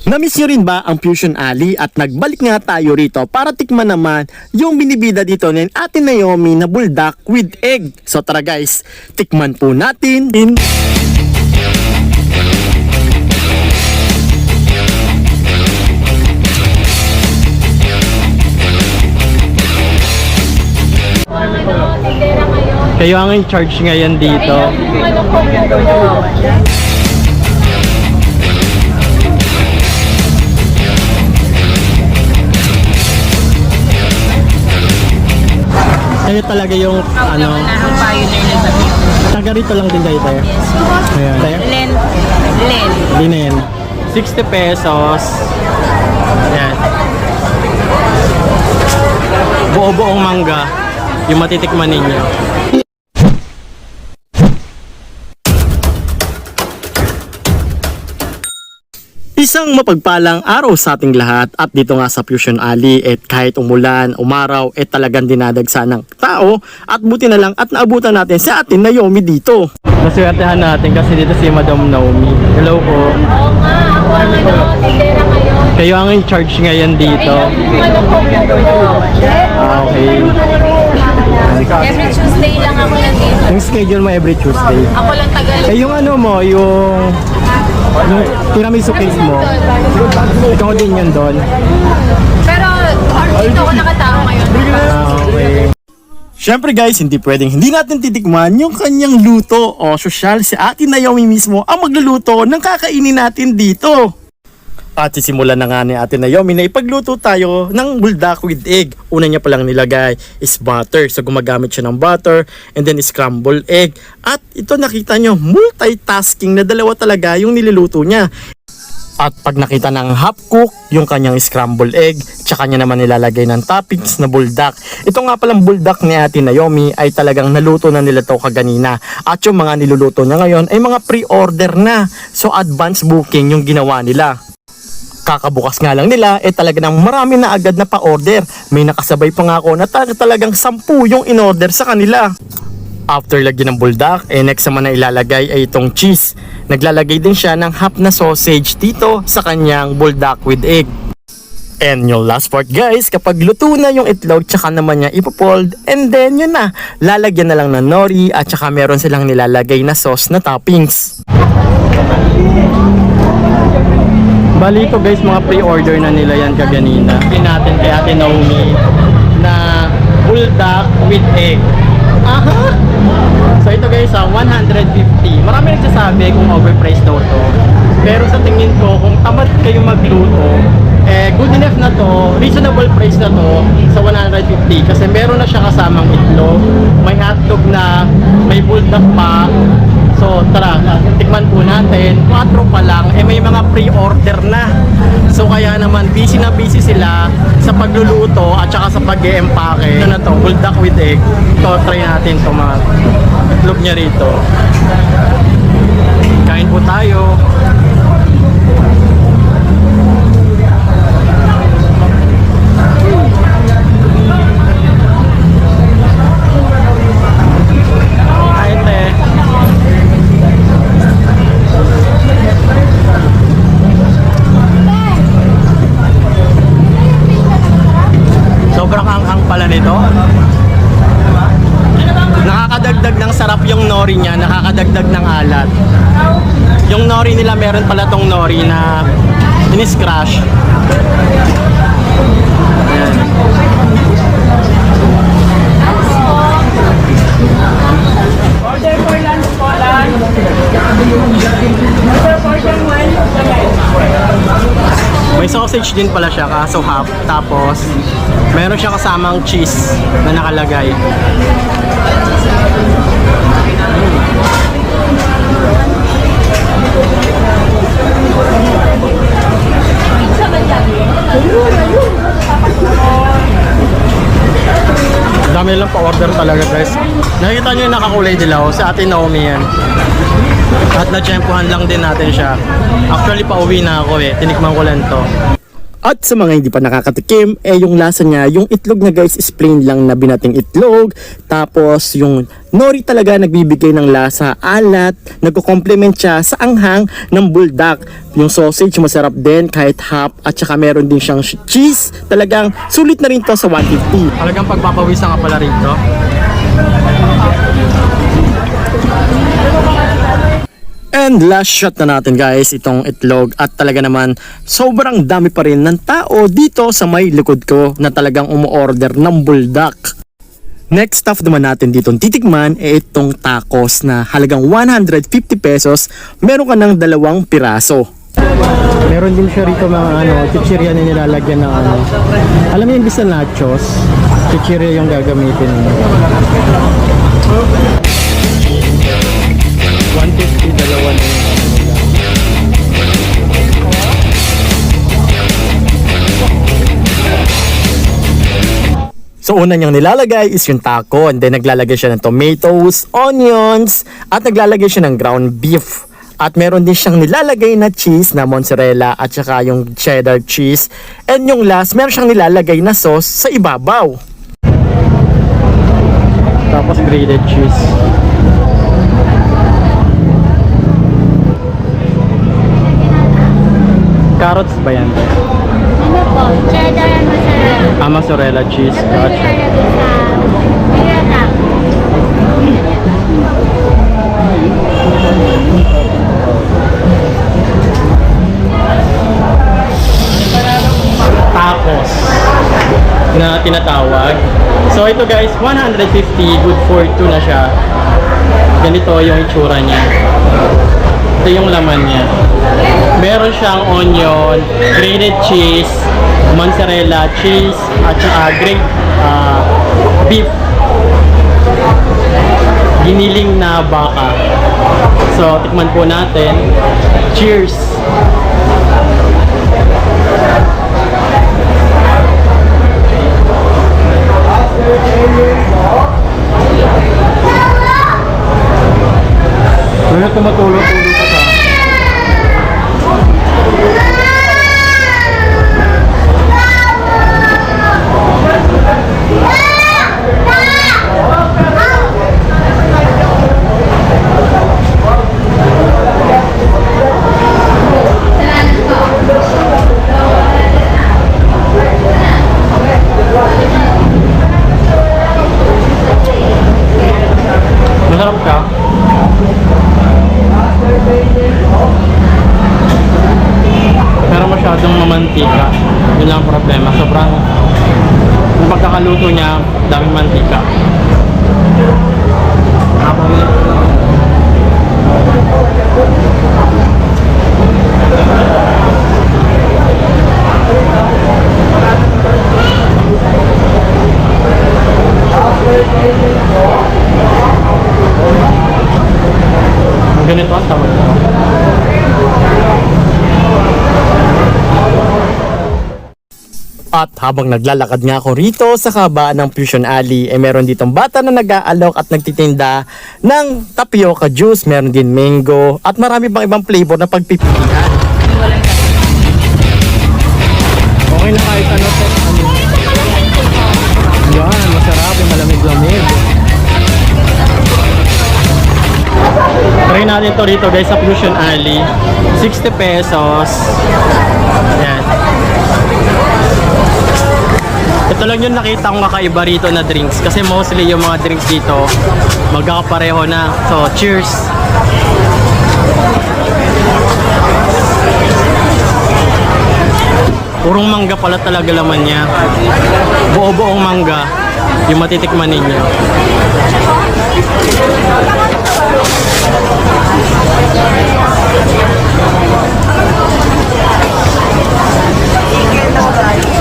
Namiss nyo rin ba ang Fusion Alley at nagbalik nga tayo rito para tikman naman yung binibida dito ng Ate Naomi na buldak with egg. So tara guys, tikman po natin. Kayo ang in charge ngayon dito. Kayo talaga yung ano, taga rito lang din kayo tayo. Ayan. Len. Linen. 60 pesos. Ayan. Buo-buong mangga yung matitikman ninyo. Isang mapagpalang araw sa ating lahat at dito nga sa Fusion Alley kahit umulan, umaraw talagang dinadagsa ng tao at buti na lang at naabutan natin si Ate Naomi dito. Naswertehan natin kasi dito si Madam Naomi. Hello po. Oo nga, ako ang tindera ngayon. Kayo ang in charge ngayon dito. Okay. Every Tuesday lang ako nandito. Yung schedule mo every Tuesday. Ako lang tagal. Yung ano mo, yung tiramisu cake mo. Ikaw din yun doon. Pero dito ako nakatao ngayon. Okay. Siyempre guys, hindi pwedeng hindi natin titikman yung kanyang luto o sosyal. Si Ate Naomi mismo ang magluluto ng kakainin natin dito. At sisimulan na nga ni Ate Naomi na ipagluto tayo ng buldak with egg. Una niya palang nilagay is butter. So gumagamit siya ng butter and then scrambled egg. At ito nakita nyo, multitasking na dalawa talaga yung niluluto niya. At pag nakita ng half cook, yung kanyang scrambled egg, tsaka niya naman nilalagay ng toppings na buldak. Ito nga palang buldak ni Ate Naomi ay talagang naluto na nila to kaganina. At yung mga niluluto niya ngayon ay mga pre-order na. So advance booking yung ginawa nila. Kakabukas nga lang nila, talaga nang marami na agad na pa-order. May nakasabay pa nga ako na talagang 10 yung in-order sa kanila. After lagyan ng buldak, next naman na ilalagay ay itong cheese. Naglalagay din siya ng half na sausage dito sa kanyang buldak with egg. And yung last part guys, kapag luto na yung itlog, tsaka naman niya ipopold, and then yun na, lalagyan na lang ng nori at tsaka meron silang nilalagay na sauce na toppings. Bali ito guys, mga pre-order na nila yan kaganina. Pin natin kay Ate Naomi na buldak with egg. Aha! So ito guys, 150. Marami nagsasabi kung overpriced daw to. Pero sa tingin ko, kung tamad kayo magluto, good enough na to, reasonable price na to sa 150. Kasi meron na siya kasamang itlog, may hotdog na, may buldak pa. So tara, tikman po natin. 4 pa lang, may mga pre-order na. So kaya naman busy na busy sila sa pagluluto at saka sa pag-e-empake. Ano na to, buldak with egg. Ito, try natin ito mga itlog niya rito. Kain po tayo. Sobrang anghang pala nito. Nakakadagdag ng sarap yung nori niya, nakakadagdag ng alat. Yung nori nila, meron pala tong nori na in-scratch. Ayan. Order for lunch po, lunch. Order for one. May sausage din pala siya, kaso half. Tapos, meron siya kasamang cheese na nakalagay. Dami lang pa-order talaga guys. Nakikita nyo yung nakakulay dilaw, sa Ate Naomi yan. At na-tsempuhan lang din natin siya. Actually, pauwi na ako tinikman ko lang to. At sa mga hindi pa nakakatikim, yung lasa niya, yung itlog na guys is plain lang na binating itlog. Tapos yung nori talaga nagbibigay ng lasa, alat, nagko-complement siya sa anghang ng buldak. Yung sausage masarap din kahit half, at saka meron din siyang cheese. Talagang sulit na rin to sa 150. Talagang pagpapawisan ka pala rito. And last shot na natin guys, itong itlog, at talaga naman sobrang dami pa rin ng tao dito sa may likod ko na talagang umu-order ng buldak. Next stuff naman natin dito titikman itong tacos na halagang 150 pesos. Meron ka ng 2 piraso. Meron din siya rito mga chichirya na nilalagyan ng alam mo yung bisa nachos, chichirya yung gagamitin mo. 150, dalawa na yung So una niyang nilalagay is yung taco, and then naglalagay siya ng tomatoes, onions, at naglalagay siya ng ground beef. At meron din siyang nilalagay na cheese na mozzarella at saka yung cheddar cheese. And yung last, meron siyang nilalagay na sauce sa ibabaw. Tapos grated cheese. Carrots ba yan? Ano po? Cheddar and mozzarella. Mozzarella cheese. Tapos nilalagay sa pirata. Tacos na tinatawag. So ito guys, 150, good for 2 na siya. Ganito yung itsura niya. Ito yung laman niya. Meron siyang onion, grated cheese, mozzarella cheese, at saka grated beef. Giniling na baka. So tikman po natin. Cheers! Ano tumatulo-tulo pa sa masarap ka? Pero masyadong mamantika. Yun lang ang problema. Sobrang yung pagkakaluto niya, daming mantika. Ganito ang tawag ko. At habang naglalakad nga ako rito sa kabaan ng Fusion Alley, meron ditong bata na nag-aalok at nagtitinda ng tapioca juice, meron din mango, at marami pang ibang flavor na pagpipilian. Okay na kahit ano. Yan, masarap yung malamig-lamig. Try natin to rito guys sa Fusion Alley. 60 pesos. Yan. Ito lang yung nakita kong kakaiba rito na drinks. Kasi mostly yung mga drinks dito magkakapareho na. So, cheers! Purong mangga pala talaga laman niya. Buo-buong mangga yung matitikman ninyo.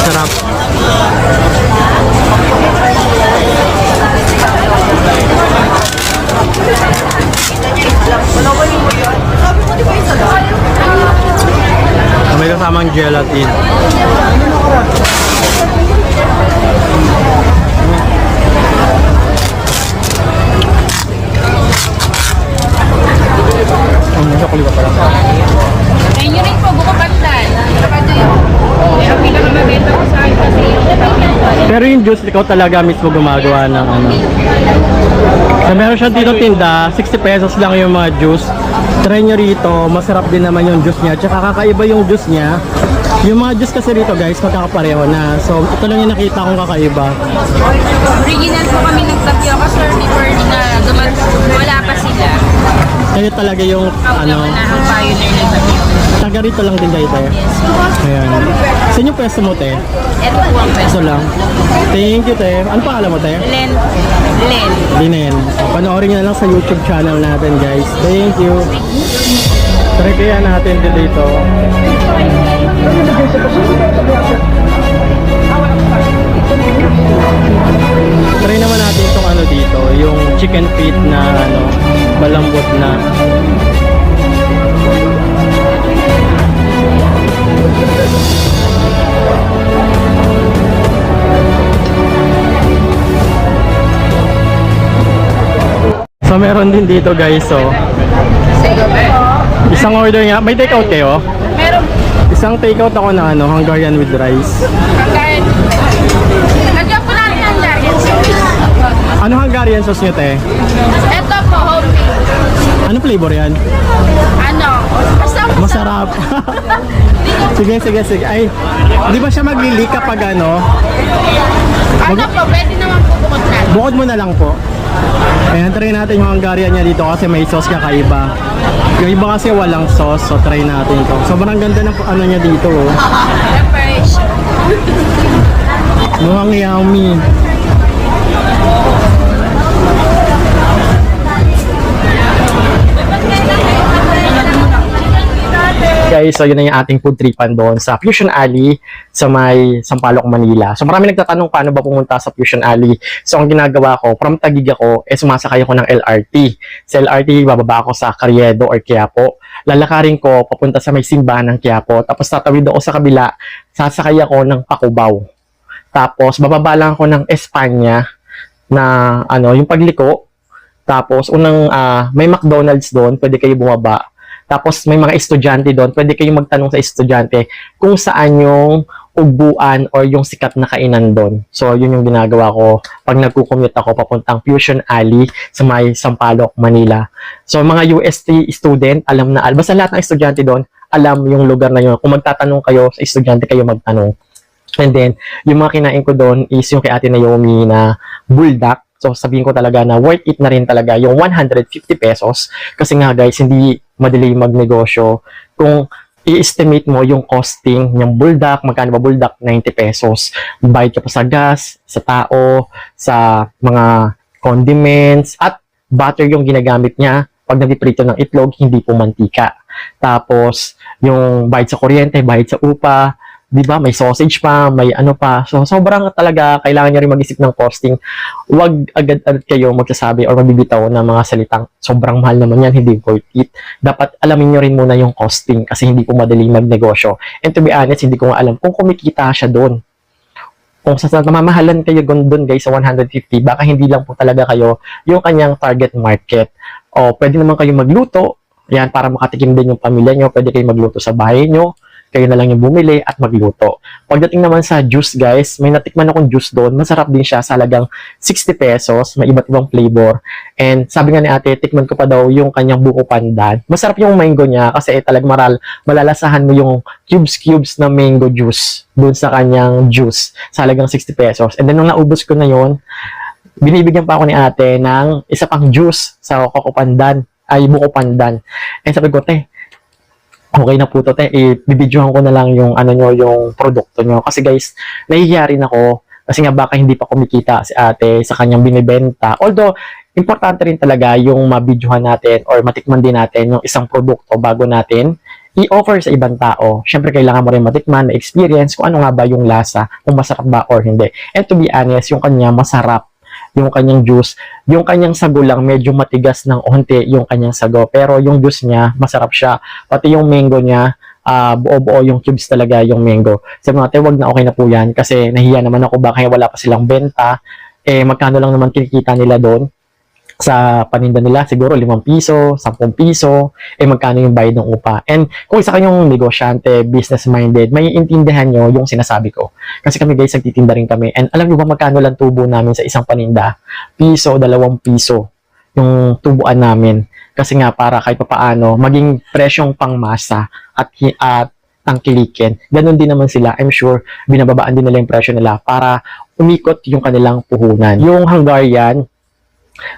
Sarap. May kasamang gelatin. Ang nasa kuliwa pala. Ayun yun rin po, buko pandan. Kapag yun. Pero juice, ikaw talaga mismo gumagawa ng ano. So, meron siya dito tinda, 60 pesos lang yung mga juice. Try nyo rito, masarap din naman yung juice niya. Tsaka kakaiba yung juice niya. Yung mga juice kasi rito guys, magkakapareho na. So, ito lang yung nakita kong kakaiba. Original po kami nagtapioca, sir, before na wala pa sila. Kaya talaga yung Ako ano, naman na ang pioneer ng tapioca. taga rito lang din kayo tayo. Yes. Ayan. Saan yung pwesto mo, te? Ito po ang Ito lang. Thank you, te. Ano pangalan mo, te? Len. Len. Linen. Panoorin nyo na lang sa YouTube channel natin, guys. Thank you. Try kaya natin dito. Try naman natin itong ano dito, yung chicken feet na ano, malambot na. So meron din dito guys, so isang order nga, may take out kayo? Meron Isang take out ako na ano, Hungarian with rice. kakain. Lagyan po natin ang Hungarian sauce. Ano Hungarian sauce nyo, te? Ito po, homemade. Ano flavor yan? Ano? Basta Masarap. Sige. Ay, di ba siya maglili kapag ano? Ano po, pwede naman po bukod natin. Bukod mo na lang po. Ayan, try natin yung Hungarian niya dito kasi may sauce kakaiba. Yung iba kasi walang sauce, so try natin to. Sobrang ganda ng ano niya dito, oh. Preparation. Mukhang yummy. Guys, so yun na yung ating food tripan doon sa Fusion Alley sa may Sampaloc, Manila. So marami nagtatanong paano ba pumunta sa Fusion Alley. So ang ginagawa ko, from Taguig ako, sumasakay ako ng LRT. Sa LRT, bababa ako sa Carriedo or Quiapo. Lalakarin ko papunta sa may simbahan ng Quiapo. Tapos tatawid ako sa kabila, sasakay ako ng Pacubao. Tapos bababa lang ako ng Espanya na ano, yung pagliko. Tapos may McDonald's doon, pwede kayo bumaba. Tapos may mga estudyante doon, pwede kayong magtanong sa estudyante kung saan yung ugbuan or yung sikat na kainan doon. So yun yung ginagawa ko pag nagko-commute ako papuntang Fusion Alley sa may Sampaloc, Manila. So mga UST student, alam na, basta lahat ng estudyante doon, alam yung lugar na yun. Kung magtatanong kayo sa estudyante, kayo magtanong. And then, yung mga kinain ko doon is yung kay Ate Naomi na buldak. So, sabihin ko talaga na worth it na rin talaga yung 150 pesos. Kasi nga guys, hindi madali magnegosyo. Kung i-estimate mo yung costing ng buldak, magkano ba buldak? 90 pesos. Bayad ka pa sa gas, sa tao, sa mga condiments, at butter yung ginagamit niya. Pag nagpiprito ng itlog, hindi po mantika. Tapos, yung bayad sa kuryente, bayad sa upa, di ba? May sausage pa, may ano pa. So, sobrang talaga, kailangan nyo rin mag-isip ng costing. Huwag agad-agad kayo magsasabi or magbibitaw ng mga salitang sobrang mahal naman yan, hindi worth it. Dapat alamin nyo rin muna yung costing kasi hindi po madali magnegosyo. And to be honest, hindi ko nga alam kung kumikita siya doon. Kung sa namamahalan kayo doon guys sa 150, baka hindi lang po talaga kayo yung kanyang target market. O pwede naman kayo magluto, yan, para makatikim din yung pamilya nyo. Pwede kayo magluto sa bahay nyo. Kayo na lang yung bumili at magluto. Pagdating naman sa juice guys, may natikman akong juice doon. Masarap din siya sa halagang 60 pesos. May iba't ibang flavor. And sabi nga ni ate, tikman ko pa daw yung kanyang buko pandan. Masarap yung mango niya kasi talagang malalasahan mo yung cubes na mango juice doon sa kanyang juice sa halagang 60 pesos. And then nung naubos ko na yon, binibigyan pa ako ni ate ng isa pang juice sa buko pandan. And sabi ko, te, okay na po to, te. Bibidyohan ko na lang yung yung produkto nyo. Kasi guys, nahihiya rin ako kasi nga baka hindi pa kumikita si ate sa kanyang binibenta. Although, importante rin talaga yung mabidyohan natin or matikman din natin yung isang produkto bago natin i-offer sa ibang tao. Siyempre, kailangan mo rin matikman, na-experience kung ano nga ba yung lasa, kung masarap ba or hindi. And to be honest, yung kanya masarap. Yung kanyang juice, yung kanyang sago lang medyo matigas ng onte yung kanyang sago, pero yung juice niya masarap siya, pati yung mango niya buo-buo yung cubes talaga yung mango. Sabi natin, wag na, okay na po yan kasi nahiya naman ako baka wala pa silang benta, magkano lang naman kinikita nila doon. sa paninda nila, siguro 5 piso, 10 piso, magkano yung bayad ng upa. And kung isa kayong negosyante, business-minded, may intindihan nyo yung sinasabi ko. Kasi kami guys, nagtitinda rin kami. And alam nyo ba magkano lang tubo namin sa isang paninda? Piso, 2 piso yung tubuan namin. Kasi nga para kahit papaano, maging presyong pangmasa at tangkilikin. Ganon din naman sila. I'm sure, binababaan din nila yung presyo nila para umikot yung kanilang puhunan. Yung Hungarian,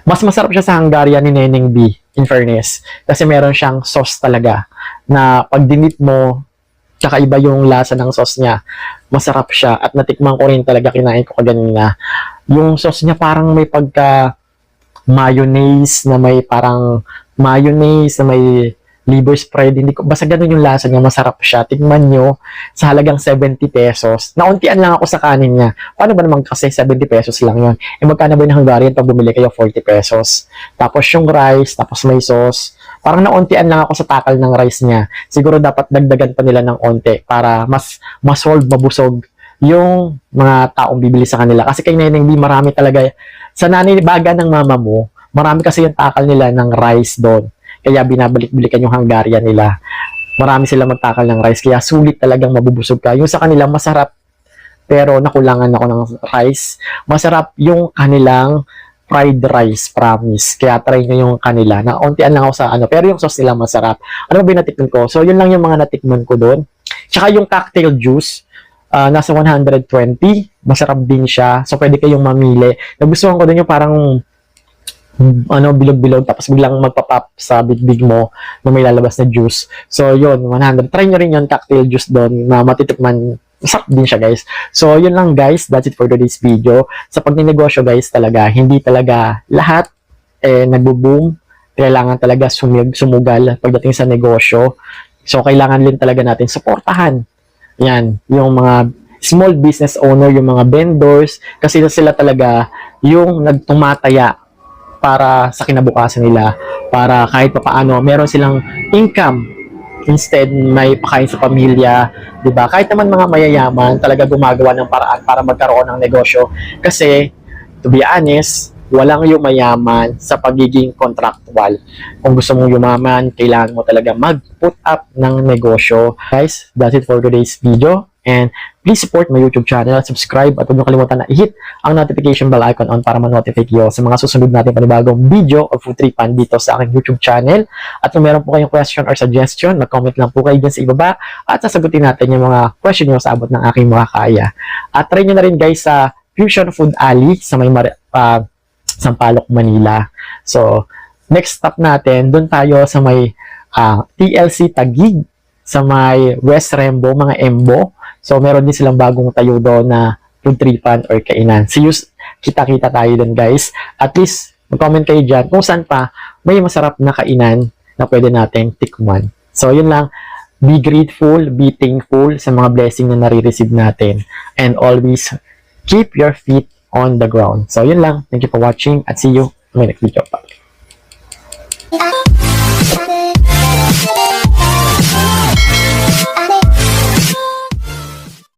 mas masarap siya sa Hungarian ni Neneng B, in fairness. Kasi meron siyang sauce talaga na pag dinip mo, kakaiba yung lasa ng sauce niya. Masarap siya at natikman ko rin talaga, kinain ko kaganina. Yung sauce niya parang may pagka mayonnaise na may parang mayonnaise na may liver spread, hindi ko, basta ganun yung lasa niya, masarap siya. Tignan nyo, sa halagang 70 pesos. Nauntian lang ako sa kanin niya. Paano ba naman kasi 70 pesos lang yun? Magkano ba yung Hungarian pag bumili kayo 40 pesos? Tapos yung rice, tapos may sauce. Parang nauntian lang ako sa takal ng rice niya. Siguro dapat dagdagan pa nila ng onte para mas solve, mabusog yung mga taong bibili sa kanila. Kasi kay Neneng B, marami talaga. Sa nanibaga ng mama mo, marami kasi yung takal nila ng rice doon. Kaya binabalik-balikan yung Hungarian nila. Marami sila magtakal ng rice. Kaya sulit talagang mabubusog ka. Yung sa kanila masarap, pero nakulangan ako ng rice. Masarap yung kanilang fried rice, promise. Kaya try nyo yung kanila. Nauntian lang ako sa ano. Pero yung sauce nila masarap. Ano ba natikman ko? So, yun lang yung mga natikman ko doon. Tsaka yung cocktail juice, nasa 120. Masarap din siya. So, pwede kayong mamili. Nagustuhan ko din yung parang bilog-bilog, tapos biglang magpa-pop sa big mo na may lalabas na juice. So, yun, 100. Try nyo rin yun, cocktail juice doon, na matitikman. Masarap din siya, guys. So, yun lang, guys. That's it for today's video. Sa pagninegosyo, guys, talaga, hindi talaga lahat nagbo-boom. Kailangan talaga sumugal pagdating sa negosyo. So, kailangan din talaga natin suportahan. Yan, yung mga small business owner, yung mga vendors, kasi sila talaga yung nagtumataya para sa kinabukasan nila, para kahit pa paano meron silang income, instead may pakain sa pamilya, 'di ba? Kahit naman mga mayayaman, talaga gumagawa ng paraan para magkaroon ng negosyo. Kasi to be honest, walang yumayaman sa pagiging contractual. Kung gusto mong yumaman, kailangan mo talaga mag-put up ng negosyo. Guys, that's it for today's video. And please support my YouTube channel, subscribe, at huwag niyo kalimutan na i-hit ang notification bell icon on para ma-notify kayo sa mga susunod natin panibagong video o food tripan dito sa aking YouTube channel. At kung meron po kayong question or suggestion, mag-comment lang po kayo dyan sa ibaba at sasagutin natin yung mga question nyo sa abot ng aking makakaya. At try nyo na rin guys sa Fusion Food Alley sa may Sampaloc, Manila. So, next stop natin, dun tayo sa may TLC Taguig, sa may West Rembo, mga Embo. So, meron din silang bagong tayo doon na food tripan or kainan. See you, kita-kita tayo doon guys. At least, mag-comment kayo dyan kung saan pa may masarap na kainan na pwede nating tikman. So, yun lang. Be grateful, be thankful sa mga blessing na nare-receive natin. And always keep your feet on the ground. So, yun lang. Thank you for watching at see you in my next video.